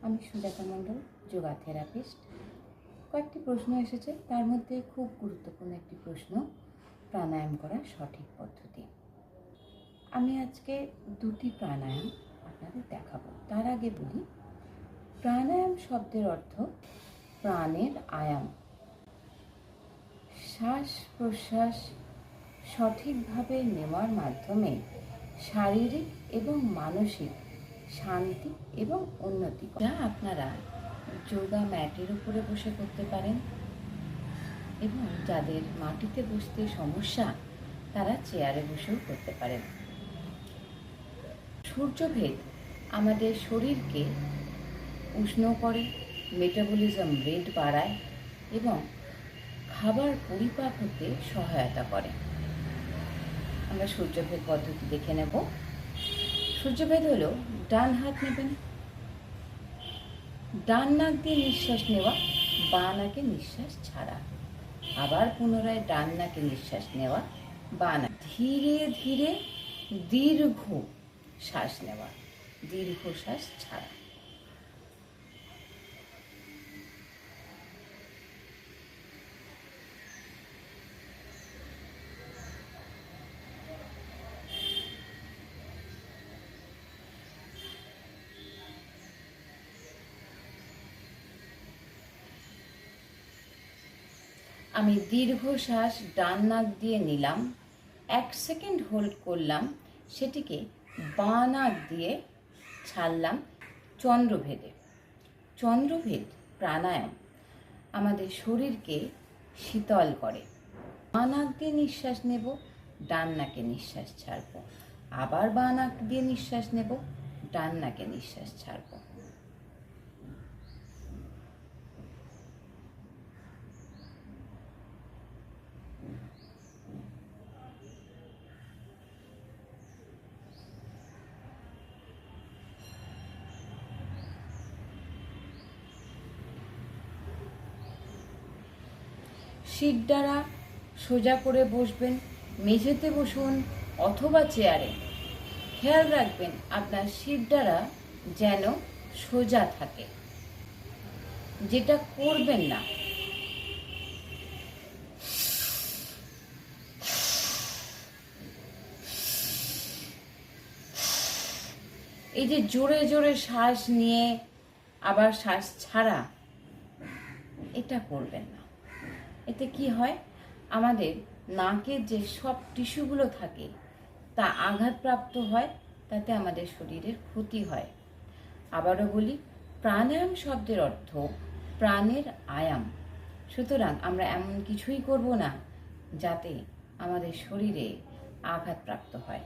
আমি সুজাতা মণ্ডল, যোগা থেরাপিস্ট। কয়েকটি প্রশ্ন এসেছে, তার মধ্যে খুব গুরুত্বপূর্ণ একটি প্রশ্ন, প্রাণায়াম করার সঠিক পদ্ধতি। আমি আজকে দুটি প্রাণায়াম আপনাদের দেখাবো। তার আগে বলি, প্রাণায়াম শব্দের অর্থ প্রাণের আয়াম। শ্বাস প্রশ্বাস সঠিকভাবে নেওয়ার মাধ্যমে শারীরিক এবং মানসিক শান্তি এবং উন্নতি, যা আপনারা যোগা ম্যাটের উপরে বসে করতে পারেন, এবং যাদের মাটিতে বসতে সমস্যা তারা চেয়ারে বসেও করতে পারেন। সূর্যভেদ আমাদের শরীরকে উষ্ণ করে, মেটাবলিজম রেট বাড়ায় এবং খাবার পরিপাক হতে সহায়তা করে। আমরা সূর্যভেদ পদ্ধতি দেখে নেব। সূর্যভেদ হলো, ডান হাত নেবেন, ডান নাক দিয়ে নিঃশ্বাস নেওয়া, বাঁ নাকে নিঃশ্বাস ছাড়া, আবার পুনরায় ডান নাকে নিঃশ্বাস নেওয়া, বাঁ নাক, ধীরে ধীরে দীর্ঘ শ্বাস নেওয়া, দীর্ঘ শ্বাস ছাড়া। আমি দীর্ঘ শ্বাস ডান নাক দিয়ে নিলাম, 1 সেকেন্ড হোল্ড করলাম, সেটিকে বাঁ নাক দিয়ে ছাড়লাম চন্দ্রভেদে। চন্দ্রভেদ প্রাণায়াম আমাদের শরীরকে শীতল করে। বাঁ নাক দিয়ে নিঃশ্বাস নেব, ডান নাকে নিঃশ্বাস ছাড়ব, আবার বাঁ নাক দিয়ে নিঃশ্বাস নেব, ডান নাকে নিঃশ্বাস ছাড়ব। সিট দ্বারা সোজা করে বসবেন, মেঝেতে বসুন অথবা চেয়ারে। খেয়াল রাখবেন আপনার সিট দ্বারা যেন সোজা থাকে। যেটা করবেন না, এই যে জোরে জোরে শ্বাস নিয়ে আবার শ্বাস ছাড়া, এটা করবেন না। এতে কি হয়, আমাদের নাকের যে সব টিস্যুগুলো থাকে তা আঘাতপ্রাপ্ত হয়, তাতে আমাদের শরীরের ক্ষতি হয়। আবারও বলি, প্রাণায়াম শব্দের অর্থ প্রাণের আয়াম। সুতরাং আমরা এমন কিছুই করব না যাতে আমাদের শরীরে আঘাতপ্রাপ্ত হয়।